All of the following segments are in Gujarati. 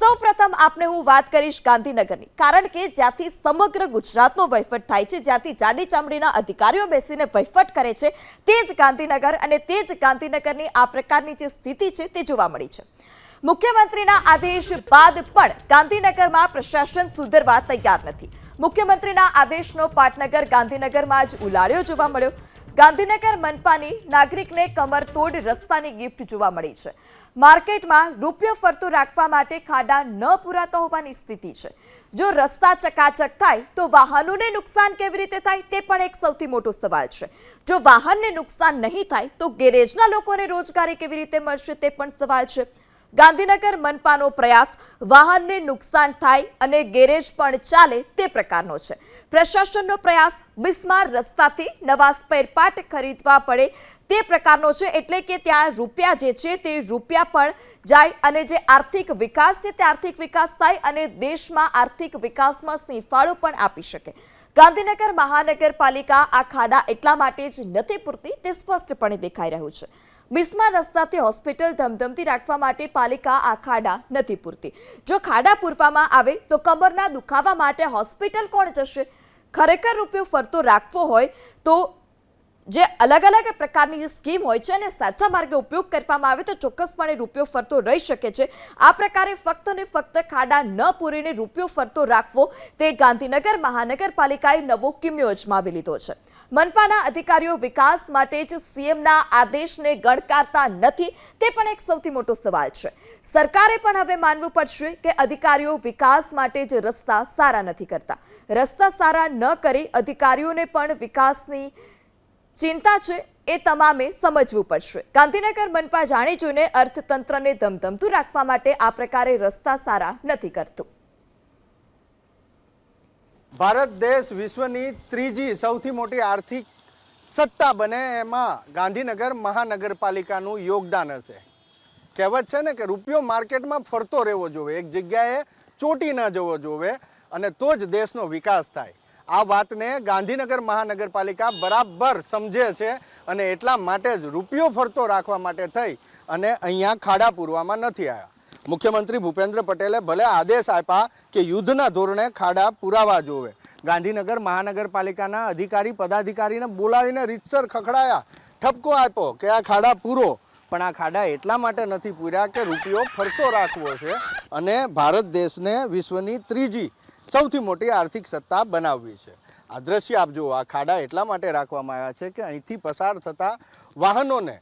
સૌપ્રથમ આપને હું વાત કરીશ ગાંધીનગરની, કારણ કે જ્યાંથી સમગ્ર ગુજરાતનો વહીવટ થાય છે, જ્યાંથી જાડી ચામડીના અધિકારીઓ બેસીને વહીવટ કરે છે, તે જ ગાંધીનગર અને તે જ ગાંધીનગરની આ પ્રકારની જે સ્થિતિ છે તે જોવા મળી છે। મુખ્યમંત્રીના આદેશ બાદ પણ ગાંધીનગરમાં પ્રશાસન સુધરવા તૈયાર નથી। મુખ્યમંત્રીના આદેશનો પાટનગર ગાંધીનગરમાં જ ઉલાળ્યો જોવા મળ્યો। ગાંધીનગર મનપાની નાગરિકને કમરતોડ રસ્તાની ગિફ્ટ જોવા મળી છે। માર્કેટમાં રૂપિયો ફરતો રાખવા માટે ખાડા ન પૂરાતા હોવાની સ્થિતિ છે। જો રસ્તા ચકાચક થાય તો વાહનોને નુકસાન કેવી રીતે થાય તે પણ એક સૌથી મોટો સવાલ છે। જો વાહનને નુકસાન નહીં થાય તો ગેરેજના લોકોને રોજગારી કેવી રીતે મળશે તે પણ સવાલ છે। ગાંધીનગર મનપાનો પ્રયાસ વાહનને નુકસાન થાય અને ગેરેજ પણ ચાલે તે પ્રકારનો છે। પ્રશાસનનો પ્રયાસ બિસ્માર રસ્તાથી નવા સ્પેરપાર્ટ ખરીદવા પડે તે પ્રકારનો છે, એટલે કે ત્યાં રૂપિયા જે છે તે રૂપિયા પણ જાય અને જે આર્થિક વિકાસ છે તે આર્થિક વિકાસ થાય અને દેશમાં આર્થિક વિકાસમાં સિંહફાળો પણ આપી શકે। ગાંધીનગર મહાનગરપાલિકા આ ખાડા એટલા માટે જ નથી પૂરતી તે સ્પષ્ટપણે દેખાઈ રહ્યું છે। બિસ્માર રસ્તાથી હોસ્પિટલ ધમધમતી રાખવા માટે પાલિકા આ ખાડા નથી પૂરતી। જો ખાડા પૂરવામાં આવે તો કમરના દુખાવા માટે હોસ્પિટલ કોણ જશે? ખરેખર રૂપિયો ફરતો રાખવો હોય તો જે અલગ અલગ પ્રકારની જે સ્કીમ હોય છે અને સાચા માર્ગે ઉપયોગ કરવામાં આવે તો ચોક્કસપણે રૂપિયો ફરતો રહી શકે છે। આ પ્રકારે ફક્ત ને ફક્ત ખાડા ન પૂરીને રૂપિયો ફરતો રાખવો તે ગાંધીનગર મહાનગરપાલિકાએ નવો કિમિયો અજમાવી લીધો છે। મનપાના અધિકારીઓ વિકાસ માટે જ સીએમના આદેશને ગણકારતા નથી તે પણ એક સૌથી મોટો સવાલ છે। સરકારે પણ હવે માનવું પડશે કે અધિકારીઓ વિકાસ માટે જ રસ્તા સારા નથી કરતા। રસ્તા સારા ન કરી અધિકારીઓને પણ વિકાસની ચિંતા છે એ તમામે સમજવું પડશે। ગાંધીનગર મનપા જાણી જોઈને અર્થતંત્રને ધમધમતું રાખવા માટે આ પ્રકારે રસ્તા સારા નથી કરતું। ભારત દેશ વિશ્વની ત્રીજી સૌથી મોટી આર્થિક સત્તા બને એમાં ગાંધીનગર મહાનગરપાલિકાનું યોગદાન હશે। કહેવત છે ને કે રૂપિયો માર્કેટમાં ફરતો રહેવો જોઈએ, એક જગ્યાએ ચોટી ન જવો જોઈએ અને તો જ દેશનો વિકાસ થાય। આ વાતને ગાંધીનગર મહાનગરપાલિકા બરાબર સમજે છે અને એટલા માટે જ રૂપિયો ફરતો રાખવા માટે થઈ અને અહીંયા ખાડા પૂરવામાં નથી આવ્યા। મુખ્યમંત્રી ભૂપેન્દ્ર પટેલે ભલે આદેશ આપ્યા કે યુદ્ધના ધોરણે ખાડા પુરાવા જોવે, ગાંધીનગર મહાનગરપાલિકાના અધિકારી પદાધિકારીને બોલાવીને રીતસર ખખડાયા, ઠપકો આપ્યો કે આ ખાડા પૂરો, પણ આ ખાડા એટલા માટે નથી પૂર્યા કે રૂપિયો ફરતો રાખવો છે અને ભારત દેશને વિશ્વની ત્રીજી સૌથી મોટી આર્થિક સત્તા બનાવવી છે। આ દ્રશ્ય આપ જુઓ, આ ખાડા એટલા માટે રાખવામાં આવ્યા છે કે અહીંથી પસાર થતા વાહનોને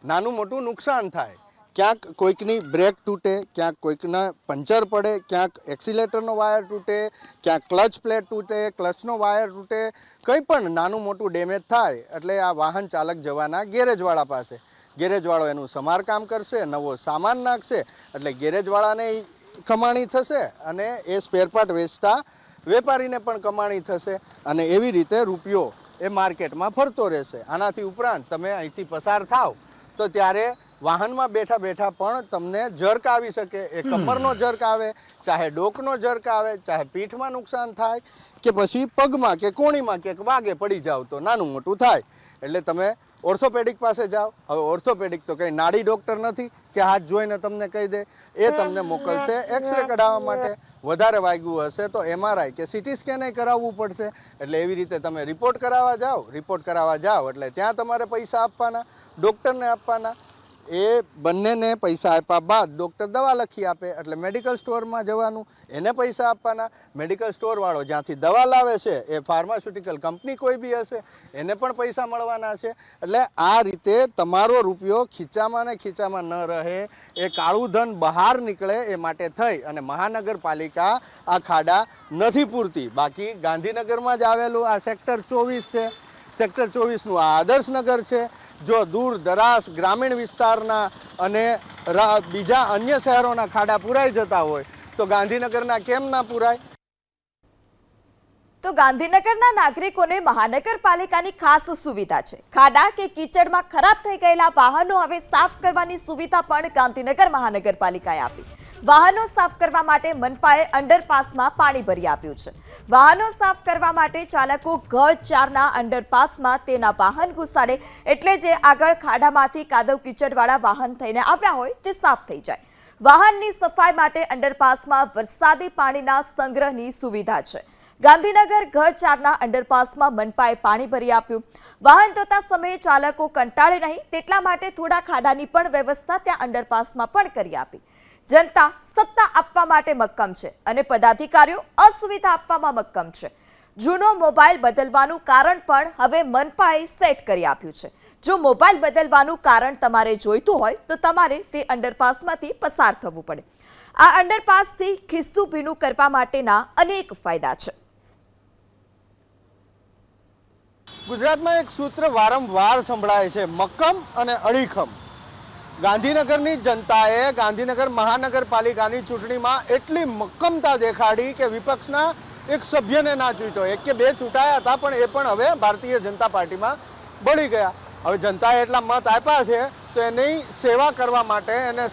નાનું મોટું નુકસાન થાય। ક્યાંક કોઈકની બ્રેક તૂટે, ક્યાંક કોઈકના પંચર પડે, ક્યાંક એક્સિલેટરનો વાયર તૂટે, ક્યાંક ક્લચ પ્લેટ તૂટે, ક્લચનો વાયર તૂટે, કંઈ પણ નાનું મોટું ડેમેજ થાય એટલે આ વાહન ચાલક જવાના ગેરેજવાળા પાસે। ગેરેજવાળો એનું સમારકામ કરશે, નવો સામાન નાખશે એટલે ગેરેજવાળાને કમાણી થશે અને એ સ્પેરપાર્ટ વેચતા વેપારીને પણ કમાણી થશે અને એવી રીતે રૂપિયો એ માર્કેટમાં ફરતો રહેશે। આનાથી ઉપરાંત તમે અહીંથી પસાર થાવ તો ત્યારે વાહનમાં બેઠા બેઠા પણ તમને જર્ક આવી શકે। એ કમરનો જર્ક આવે, ચાહે ડોકનો જર્ક આવે, ચાહે પીઠમાં નુકસાન થાય કે પછી પગમાં કે કોણીમાં ક્યાંક વાગે પડી જાવ તો નાનું મોટું થાય। એટલે તમે ઓર્થોપેડિક પાસે જાઓ। હવે ઓર્થોપેડિક તો કંઈ નાડી ડૉક્ટર નથી કે હાથ જોઈને તમને કહી દે, એ તમને મોકલશે એક્સરે કઢાવવા માટે। વધારે વાગ્યું હશે તો એમઆરઆઈ કે સીટી સ્કેન કરાવવું પડશે। એટલે એવી રીતે તમે રિપોર્ટ કરાવવા જાઓ એટલે ત્યાં તમારે પૈસા આપવાના, ડૉક્ટરને આપવાના। એ બંનેને પૈસા આપ્યા બાદ ડૉક્ટર દવા લખી આપે એટલે મેડિકલ સ્ટોરમાં જવાનું, એને પૈસા આપવાના। મેડિકલ સ્ટોરવાળો જ્યાંથી દવા લાવે છે એ ફાર્માસ્યુટિકલ કંપની કોઈ બી હશે, એને પણ પૈસા મળવાના છે। એટલે આ રીતે તમારો રૂપિયો ખીચામાં ને ખીચામાં ન રહે, એ કાળું ધન બહાર નીકળે એ માટે થઈ અને મહાનગરપાલિકા આ ખાડા નથી પૂરતી। બાકી ગાંધીનગરમાં જ આવેલું આ સેક્ટર 24 છે, સેક્ટર 24નું આ આદર્શનગર છે। જો દૂર દરાસ ગ્રામીણ વિસ્તારના અને બીજા અન્ય શહેરોના ખાડા પૂરાઈ જતા હોય તો ગાંધીનગરના કેમ ના પૂરાય? તો ગાંધીનગરના નાગરિકોને મહાનગરપાલિકાની ખાસ સુવિધા છે। ખાડા કે કીચડમાં ખરાબ થઈ ગયેલા વાહનો હવે સાફ કરવાની સુવિધા પણ ગાંધીનગર મહાનગરપાલિકાએ આપી। વાહનો સાફ કરવા માટે મનપાએ અંડરપાસમાં પાણી ભરી આપ્યું છે। વાહનો સાફ કરવા માટે ચાલકો G4ના અંડરપાસમાં તેના વાહન ઘુસાડે એટલે જે આગળ ખાડામાંથી કાદવ કીચડવાળા વાહન થઈને આવ્યા હોય તે સાફ થઈ જાય। વાહનની સફાઈ માટે અંડરપાસમાં વરસાદી પાણીના સંગ્રહની સુવિધા છે. ગાંધીનગર ઘર 4ના અંડરપાસમાં મનપાએ પાણી ભરી આપ્યું. વાહન ધોતા સમયે ચાલકો કંટાળે નહીં તેટલા માટે થોડા ખાડાની પણ વ્યવસ્થા ત્યાં અંડરપાસમાં પણ કરી આપી. જનતા સત્તા આપવા માટે મક્કમ છે અને પદાધિકારીઓ અસુવિધા આપવામાં મક્કમ છે. જૂનો મોબાઈલ બદલવાનું કારણ પણ હવે મનપાએ સેટ કરી આપ્યું છે. જો મોબાઈલ બદલવાનું કારણ તમારે જોઈતું હોય તો તમારે તે અંડરપાસમાંથી પસાર થવું પડે. આ અંડરપાસથી ખિસ્સું ભીનું કરવા માટેના અનેક ફાયદા છે. ગુજરાતમાં એક સૂત્ર વારંવાર સંભળાય છે, મક્કમ અને અડીખમ. ગાંધીનગરની જનતાએ ગાંધીનગર મહાનગરપાલિકાની ચૂંટણીમાં એટલી મક્કમતા દેખાડી કે વિપક્ષના એક સભ્યને ના ચૂંટ્યો. એક કે બે ચૂંટાયા હતા પણ એ પણ હવે ભારતીય જનતા પાર્ટીમાં ભળી ગયા. હવે જનતાએ એટલા મત આપ્યા છે તો એની સેવા કરવા માટે એને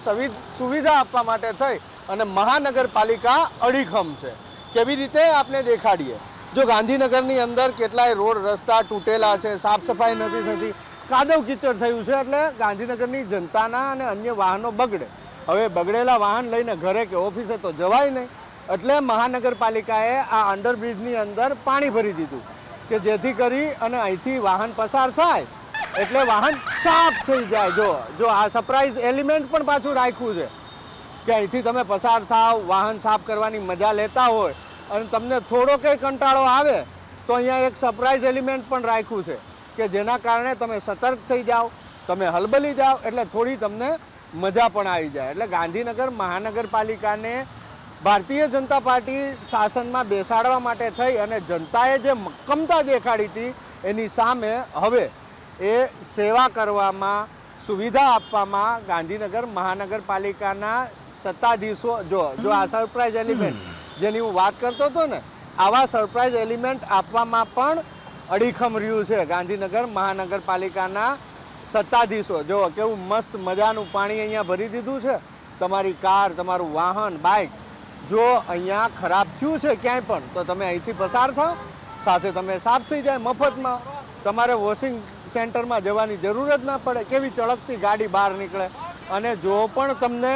સુવિધા આપવા માટે થઈ અને મહાનગરપાલિકા અડીખમ છે. કેવી રીતે આપણે દેખાડીએ? જો ગાંધીનગરની અંદર કેટલાય રોડ રસ્તા તૂટેલા છે, સાફ સફાઈ નથી થતી, કાદવ કીચડ થયું છે, એટલે ગાંધીનગરની જનતાના અને અન્ય વાહનો બગડે. હવે બગડેલા વાહન લઈને ઘરે કે ઓફિસે તો જવાય નહીં, એટલે મહાનગરપાલિકાએ આ અંડરબ્રિજની અંદર પાણી ભરી દીધું કે જેથી કરી અને અહીંથી વાહન પસાર થાય એટલે વાહન સાફ થઈ જાય. જો આ સરપ્રાઈઝ એલિમેન્ટ પણ પાછું રાખ્યું છે કે અહીંથી તમે પસાર થાવ, વાહન સાફ કરવાની મજા લેતા હોય અને તમને થોડો કંઈ કંટાળો આવે તો અહીંયા એક સરપ્રાઈઝ એલિમેન્ટ પણ રાખ્યું છે કે જેના કારણે તમે સતર્ક થઈ જાઓ, તમે હલબલી જાઓ, એટલે થોડી તમને મજા પણ આવી જાય. એટલે ગાંધીનગર મહાનગરપાલિકાને ભારતીય જનતા પાર્ટી શાસનમાં બેસાડવા માટે થઈ અને જનતાએ જે મક્કમતા દેખાડી હતી એની સામે હવે એ સેવા કરવામાં, સુવિધા આપવામાં ગાંધીનગર મહાનગરપાલિકાના સત્તાધીશો જો આ સરપ્રાઈઝ એલિમેન્ટ જેની હું વાત કરતો હતો ને, આવા સરપ્રાઈઝ એલિમેન્ટ આપવામાં પણ અડીખમ રહ્યું છે ગાંધીનગર મહાનગરપાલિકાના સત્તાધીશો. જો કેવું મસ્ત મજાનું પાણી અહીંયા ભરી દીધું છે. તમારી કાર, તમારું વાહન, બાઇક જો અહીંયા ખરાબ થયું છે ક્યાંય પણ તો તમે અહીંથી પસાર થાઓ, સાથે તમે સાફ થઈ જાય મફતમાં. તમારે વોશિંગ સેન્ટરમાં જવાની જરૂર જ ના પડે. કેવી ચળકતી ગાડી બહાર નીકળે. અને જો પણ તમને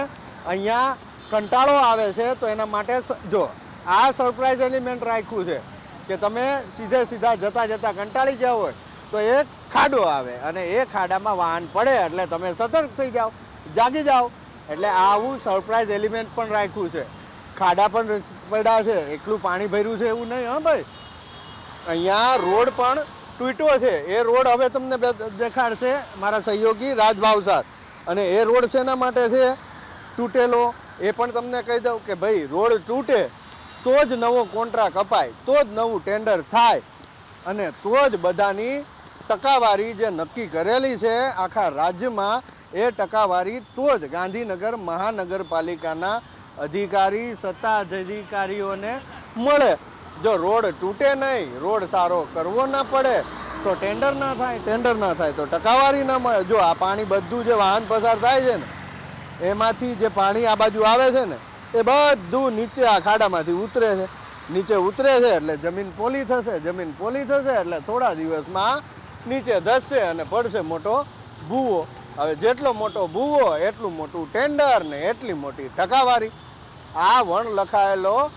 અહીંયા કંટાળો આવે છે તો એના માટે જો આ સરપ્રાઈઝ એલિમેન્ટ રાખ્યું છે કે તમે સીધા જતા કંટાળી ગયા હોય તો એક ખાડો આવે અને એ ખાડામાં વાહન પડે એટલે તમે સતર્ક થઈ જાઓ, જાગી જાઓ. એટલે આવું સરપ્રાઈઝ એલિમેન્ટ પણ રાખ્યું છે. ખાડા પણ પડ્યા છે, એટલું પાણી ભર્યું છે એવું નહીં. હા ભાઈ, અહીંયા રોડ પણ તૂટ્યો છે. એ રોડ હવે તમને દેખાડશે મારા સહયોગી રાજભાવસાર. અને એ રોડ શેના માટે છે તૂટેલો એ પણ તમને કહી દઉં કે ભાઈ રોડ તૂટે તો જ નવો કોન્ટ્રાક્ટ અપાય, તો જ નવું ટેન્ડર થાય અને તો જ બધાની ટકાવારી જે નક્કી કરેલી છે આખા રાજ્યમાં એ ટકાવારી તો જ ગાંધીનગર મહાનગરપાલિકાના અધિકારી, સત્તાધિકારીઓને મળે. જો રોડ તૂટે નહીં, રોડ સારો કરવો ના પડે તો ટેન્ડર ના થાય તો ટકાવારી ના મળે. જો આ પાણી બધું જે વાહન પસાર થાય છે ને એમાંથી જે પાણી આ બાજુ આવે છે ને એ બધું નીચે આ ખાડામાંથી ઉતરે છે. નીચે ઉતરે છે એટલે જમીન પોલી થશે એટલે થોડા દિવસમાં નીચે ધસશે અને પડશે મોટો ભૂવો. હવે જેટલો મોટો ભૂવો એટલું મોટું ટેન્ડર ને એટલી મોટી ટકાવારી. આ વણ લખાયેલો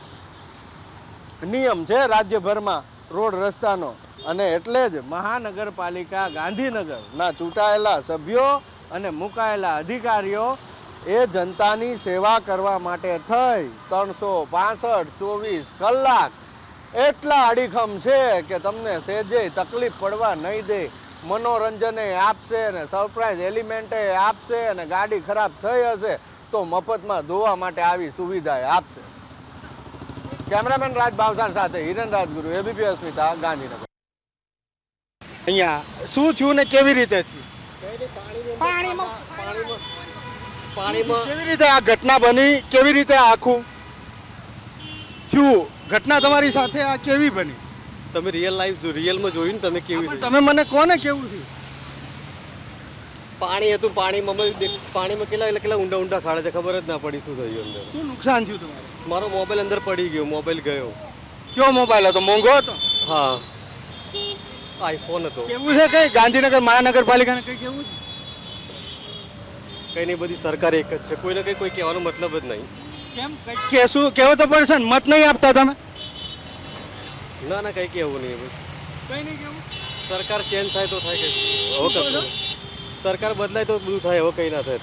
નિયમ છે રાજ્યભરમાં રોડ રસ્તાનો. અને એટલે જ મહાનગરપાલિકા ગાંધીનગરના ચૂંટાયેલા સભ્યો અને મુકાયેલા અધિકારીઓ એ જનતાની સેવા કરવા માટે થઈ 365 કલાક એટલા અડીખમ છે કે તમને સહેજે તકલીફ પડવા નહીં દે. મનોરંજને આપશે અને સરપ્રાઈઝ એલિમેન્ટે આપશે અને ગાડી ખરાબ થઈ હશે તો મફતમાં ધોવા માટે આવી સુવિધા આપશે. કેમેરામેન રાજ ભાવસાર સાથે હિરેન રાજગુરુ, એબીપી અસ્મિતા, ગાંધીનગર. અહીંયા શું થયું ને કેવી રીતે થયું? પાણીમાં કેવી રીતે આ ઘટના બની? કેવી રીતે આખું થયું? ઘટના તમારી સાથે આ કેવી બની? તમે રિયલમાં જોયું ને તમે કેવી રીતે? તમે મને કોને કેવું થયું? પાણી હતું, પાણીમાં કેટલા ઊંડા ખાડા છે ખબર જ ના પડી શું થયું અંદર. શું નુકસાન થયું તમારે? મારો મોબાઈલ અંદર પડી ગયો, મોબાઈલ ગયો. કયો મોબાઈલ હતો? મોંઘો હતો? હા, આઈફોન હતો. કેવું છે કઈ ગાંધીનગર મહાનગરપાલિકાને કઈ કેવું? કંઈ નહીં, બધી સરકાર એક જ છે, કોઈને કંઈ કોઈ કહેવાનો મતલબ જ નહીં. કેમ કંઈક કહેશું કહેવો તો પડશે ને, મત નહીં આપતા તમે? ના ના, કંઈ કહેવું નહીં. બસ કંઈ નહીં કેવું. સરકાર ચેન્જ થાય તો થાય, કે હવે કશું સરકાર બદલાય તો બધું થાય, હવે કંઈ ના થાય.